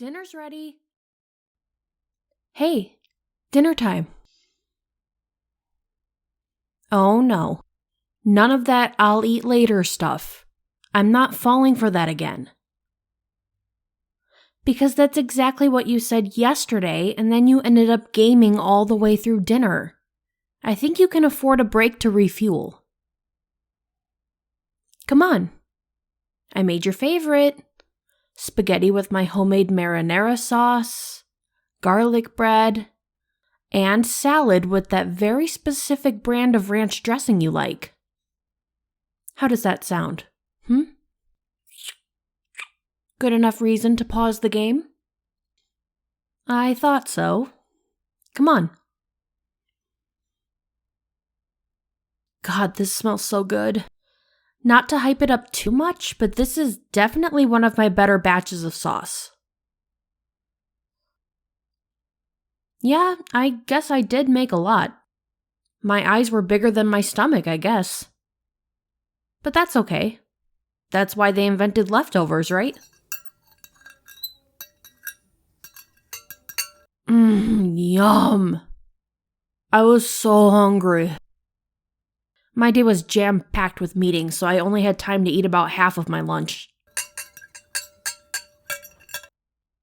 Dinner's ready. Hey, dinner time. Oh no. None of that I'll eat later stuff. I'm not falling for that again. Because that's exactly what you said yesterday, and then you ended up gaming all the way through dinner. I think you can afford a break to refuel. Come on. I made your favorite. Spaghetti with my homemade marinara sauce, garlic bread, and salad with that very specific brand of ranch dressing you like. How does that sound? Good enough reason to pause the game? I thought so. Come on. God, this smells so good. Not to hype it up too much, but this is definitely one of my better batches of sauce. Yeah, I guess I did make a lot. My eyes were bigger than my stomach, I guess. But that's okay. That's why they invented leftovers, right? Yum. I was so hungry. My day was jam-packed with meetings, so I only had time to eat about half of my lunch.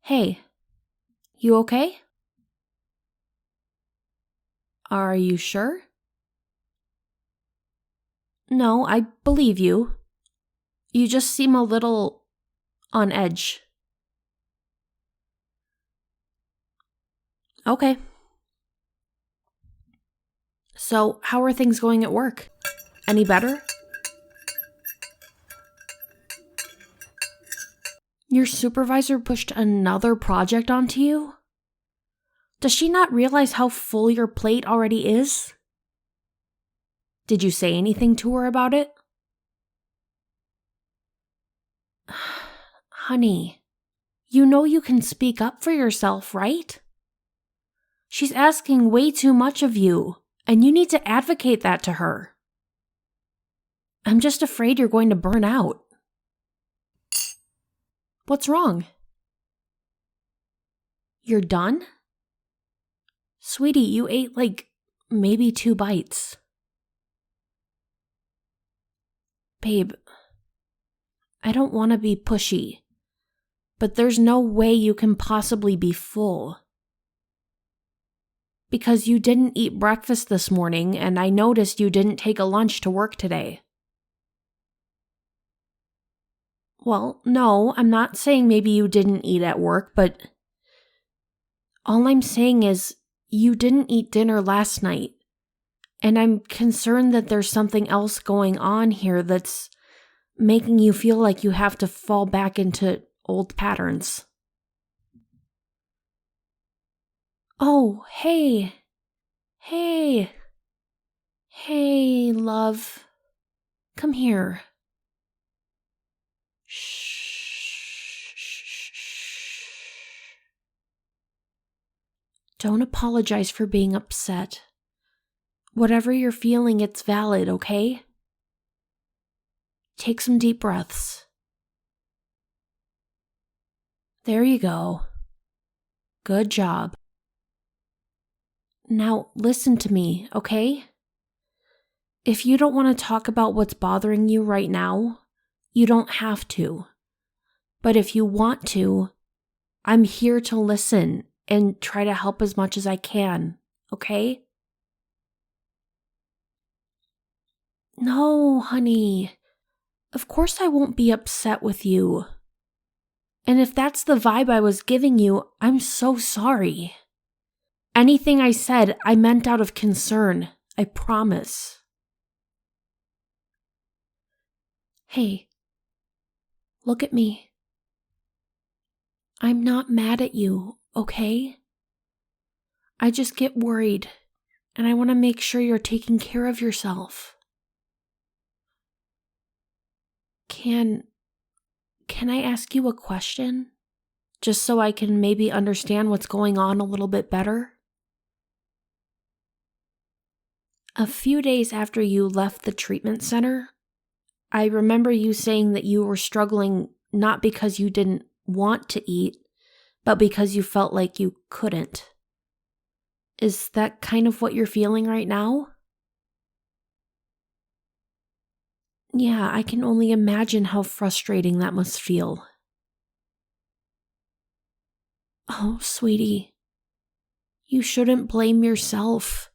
Hey, you okay? Are you sure? No, I believe you. You just seem a little on edge. Okay. So, how are things going at work? Any better? Your supervisor pushed another project onto you? Does she not realize how full your plate already is? Did you say anything to her about it? Honey, you know you can speak up for yourself, right? She's asking way too much of you, and you need to advocate that to her. I'm just afraid you're going to burn out. What's wrong? You're done? Sweetie, you ate maybe 2 bites. Babe, I don't want to be pushy, but there's no way you can possibly be full. Because you didn't eat breakfast this morning, and I noticed you didn't take a lunch to work today. Well, no, I'm not saying maybe you didn't eat at work, but all I'm saying is you didn't eat dinner last night, and I'm concerned that there's something else going on here that's making you feel like you have to fall back into old patterns. Oh, hey, love, come here. Shh. Don't apologize for being upset. Whatever you're feeling, it's valid, okay? Take some deep breaths. There you go. Good job. Now, listen to me, okay? If you don't want to talk about what's bothering you right now, you don't have to. But if you want to, I'm here to listen and try to help as much as I can, okay? No, honey. Of course I won't be upset with you. And if that's the vibe I was giving you, I'm so sorry. Anything I said, I meant out of concern. I promise. Hey, look at me. I'm not mad at you, okay? I just get worried, and I want to make sure you're taking care of yourself. Can I ask you a question? Just so I can maybe understand what's going on a little bit better? A few days after you left the treatment center, I remember you saying that you were struggling not because you didn't want to eat, but because you felt like you couldn't. Is that kind of what you're feeling right now? Yeah, I can only imagine how frustrating that must feel. Oh, sweetie, you shouldn't blame yourself.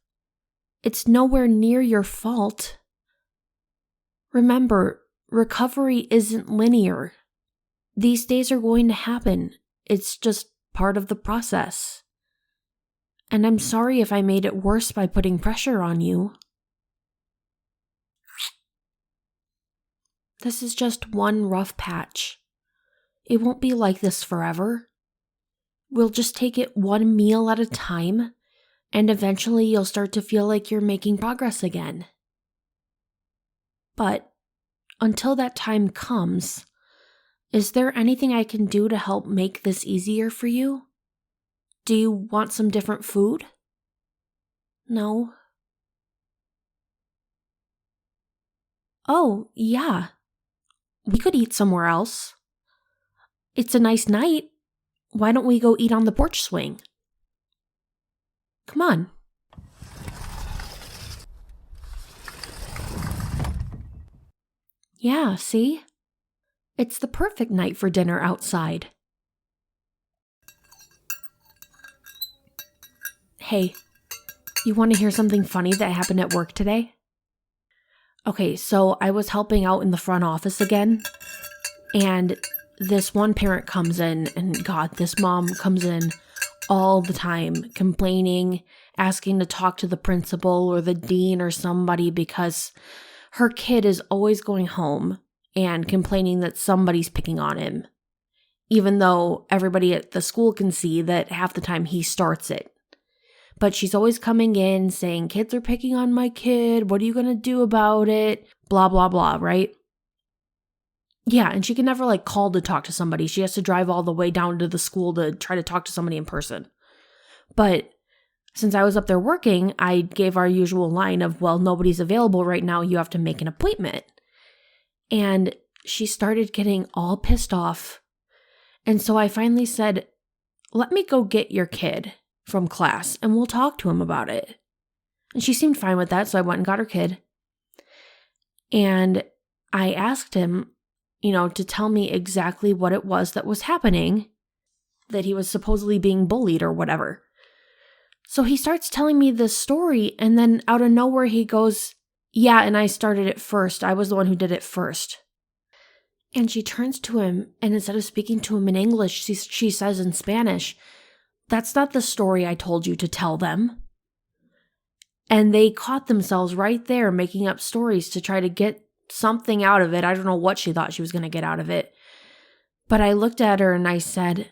It's nowhere near your fault. Remember, recovery isn't linear. These days are going to happen. It's just part of the process. And I'm sorry if I made it worse by putting pressure on you. This is just one rough patch. It won't be like this forever. We'll just take it one meal at a time, and eventually you'll start to feel like you're making progress again. But until that time comes, is there anything I can do to help make this easier for you? Do you want some different food? No? Oh, yeah. We could eat somewhere else. It's a nice night. Why don't we go eat on the porch swing? Come on. Yeah, see? It's the perfect night for dinner outside. Hey, you want to hear something funny that happened at work today? Okay, so I was helping out in the front office again, and this one parent comes in, and God, this mom comes in all the time complaining, asking to talk to the principal or the dean or somebody because her kid is always going home and complaining that somebody's picking on him, even though everybody at the school can see that half the time he starts it. But she's always coming in saying, kids are picking on my kid. What are you going to do about it? Blah, blah, blah, right? Yeah, and she can never call to talk to somebody. She has to drive all the way down to the school to try to talk to somebody in person. But since I was up there working, I gave our usual line of, well, nobody's available right now. You have to make an appointment. And she started getting all pissed off. And so I finally said, let me go get your kid from class and we'll talk to him about it. And she seemed fine with that, so I went and got her kid. And I asked him, to tell me exactly what it was that was happening, that he was supposedly being bullied or whatever. So he starts telling me this story, and then out of nowhere he goes, yeah, and I started it first. I was the one who did it first. And she turns to him, and instead of speaking to him in English, she says in Spanish, that's not the story I told you to tell them. And they caught themselves right there making up stories to try to get something out of it. I don't know what she thought she was going to get out of it. But I looked at her and I said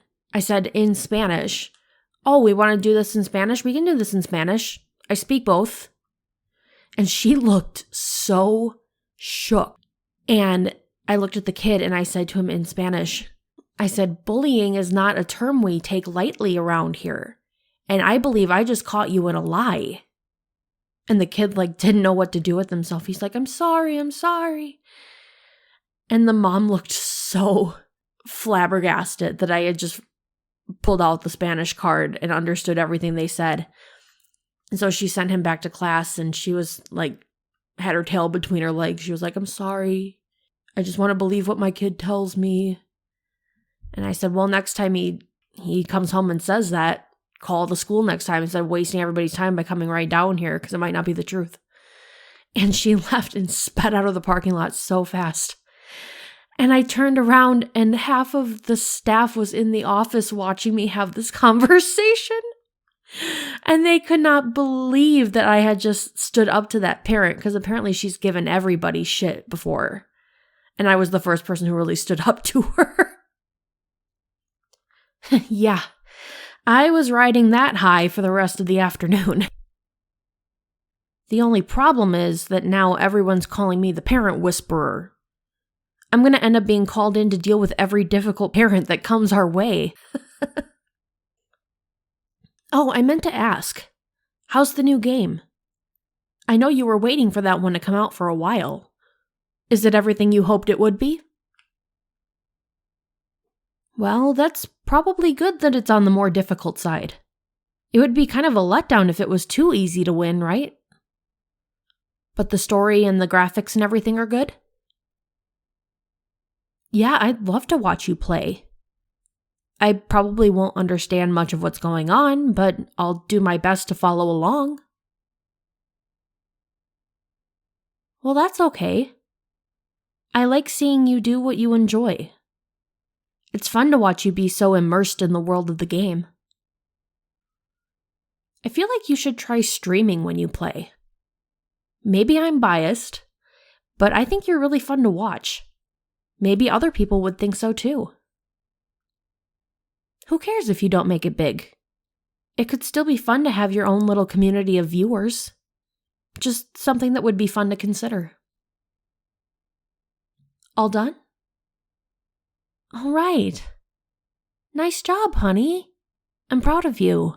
in Spanish, oh, we want to do this in Spanish? We can do this in Spanish. I speak both. And she looked so shook. And I looked at the kid and I said to him in Spanish, I said, bullying is not a term we take lightly around here. And I believe I just caught you in a lie. And the kid didn't know what to do with himself. He's like, I'm sorry. And the mom looked so flabbergasted that I had just pulled out the Spanish card and understood everything they said. And so she sent him back to class and she was had her tail between her legs. She was like, I'm sorry. I just want to believe what my kid tells me. And I said, well, next time he comes home and says that, call the school next time instead of wasting everybody's time by coming right down here because it might not be the truth. And she left and sped out of the parking lot so fast. And I turned around and half of the staff was in the office watching me have this conversation. And they could not believe that I had just stood up to that parent because apparently she's given everybody shit before. And I was the first person who really stood up to her. Yeah, I was riding that high for the rest of the afternoon. The only problem is that now everyone's calling me the parent whisperer. I'm going to end up being called in to deal with every difficult parent that comes our way. Oh, I meant to ask. How's the new game? I know you were waiting for that one to come out for a while. Is it everything you hoped it would be? Well, that's probably good that it's on the more difficult side. It would be kind of a letdown if it was too easy to win, right? But the story and the graphics and everything are good? Yeah, I'd love to watch you play. I probably won't understand much of what's going on, but I'll do my best to follow along. Well, that's okay. I like seeing you do what you enjoy. It's fun to watch you be so immersed in the world of the game. I feel like you should try streaming when you play. Maybe I'm biased, but I think you're really fun to watch. Maybe other people would think so too. Who cares if you don't make it big? It could still be fun to have your own little community of viewers. Just something that would be fun to consider. All done? All right. Nice job, honey. I'm proud of you.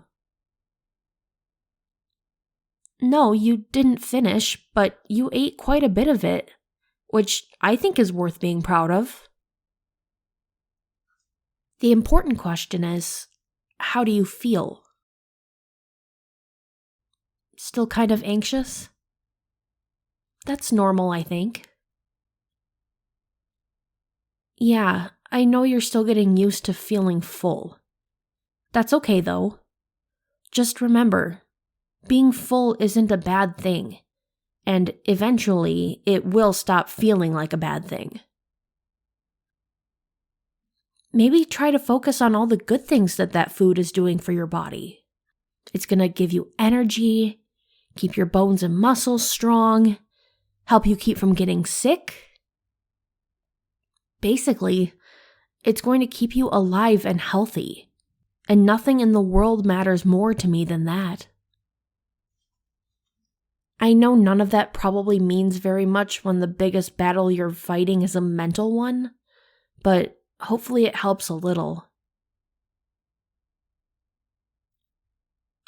No, you didn't finish, but you ate quite a bit of it, which I think is worth being proud of. The important question is, how do you feel? Still kind of anxious? That's normal, I think. Yeah, I know you're still getting used to feeling full. That's okay, though. Just remember, being full isn't a bad thing, and eventually it will stop feeling like a bad thing. Maybe try to focus on all the good things that food is doing for your body. It's going to give you energy, keep your bones and muscles strong, help you keep from getting sick. Basically, it's going to keep you alive and healthy, and nothing in the world matters more to me than that. I know none of that probably means very much when the biggest battle you're fighting is a mental one, but hopefully it helps a little.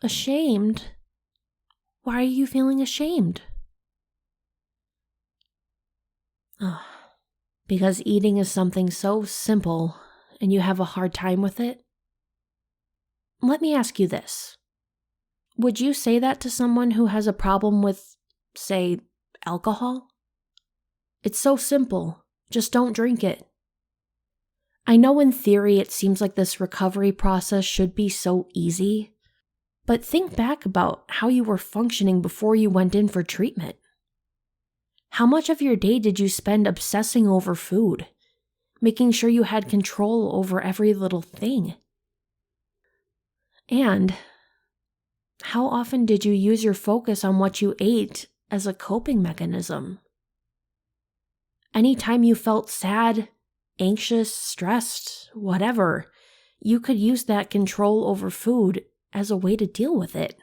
Ashamed? Why are you feeling ashamed? Because eating is something so simple and you have a hard time with it? Let me ask you this. Would you say that to someone who has a problem with, say, alcohol? It's so simple. Just don't drink it. I know in theory it seems like this recovery process should be so easy, but think back about how you were functioning before you went in for treatment. How much of your day did you spend obsessing over food, making sure you had control over every little thing? And how often did you use your focus on what you ate as a coping mechanism? Anytime you felt sad, anxious, stressed, whatever, you could use that control over food as a way to deal with it.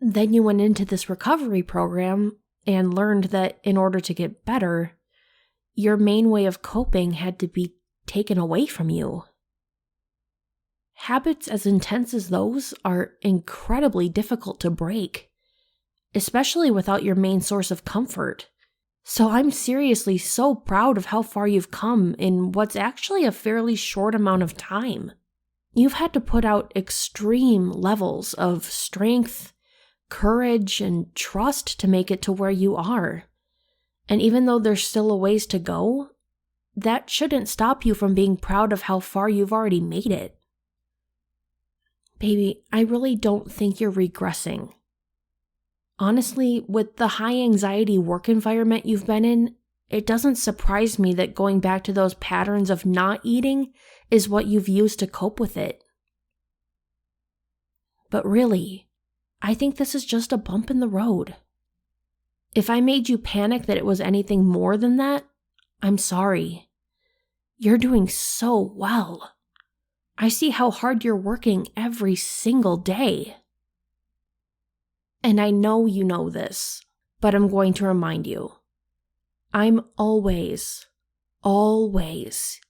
Then you went into this recovery program and learned that in order to get better, your main way of coping had to be taken away from you. Habits as intense as those are incredibly difficult to break, especially without your main source of comfort. So I'm seriously so proud of how far you've come in what's actually a fairly short amount of time. You've had to put out extreme levels of strength, courage, and trust to make it to where you are. And even though there's still a ways to go, that shouldn't stop you from being proud of how far you've already made it. Baby, I really don't think you're regressing. Honestly, with the high anxiety work environment you've been in, it doesn't surprise me that going back to those patterns of not eating is what you've used to cope with it. But really, I think this is just a bump in the road. If I made you panic that it was anything more than that, I'm sorry. You're doing so well. I see how hard you're working every single day. And I know you know this, but I'm going to remind you. I'm always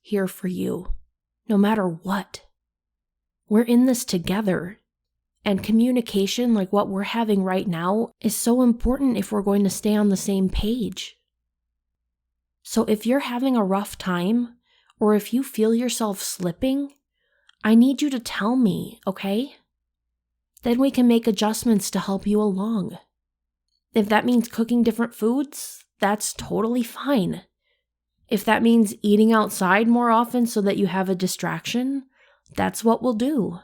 here for you, no matter what. We're in this together, and communication like what we're having right now is so important if we're going to stay on the same page. So if you're having a rough time, or if you feel yourself slipping, I need you to tell me, okay? Then we can make adjustments to help you along. If that means cooking different foods, that's totally fine. If that means eating outside more often so that you have a distraction, that's what we'll do.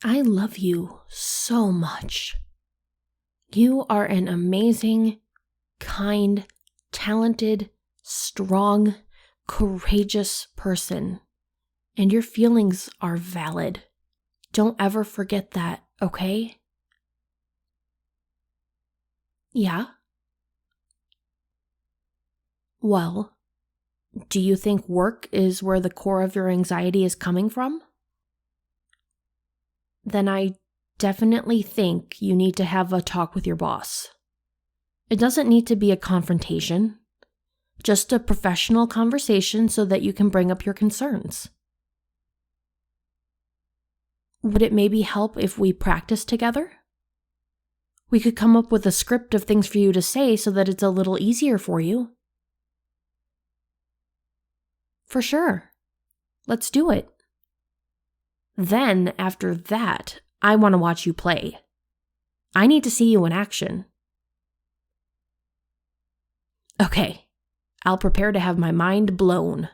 I love you so much. You are an amazing, kind, talented, strong, courageous person, and your feelings are valid. Don't ever forget that, okay? Yeah? Well, do you think work is where the core of your anxiety is coming from? Then I definitely think you need to have a talk with your boss. It doesn't need to be a confrontation, just a professional conversation so that you can bring up your concerns. Would it maybe help if we practice together? We could come up with a script of things for you to say so that it's a little easier for you. For sure. Let's do it. Then, after that, I want to watch you play. I need to see you in action. Okay, I'll prepare to have my mind blown.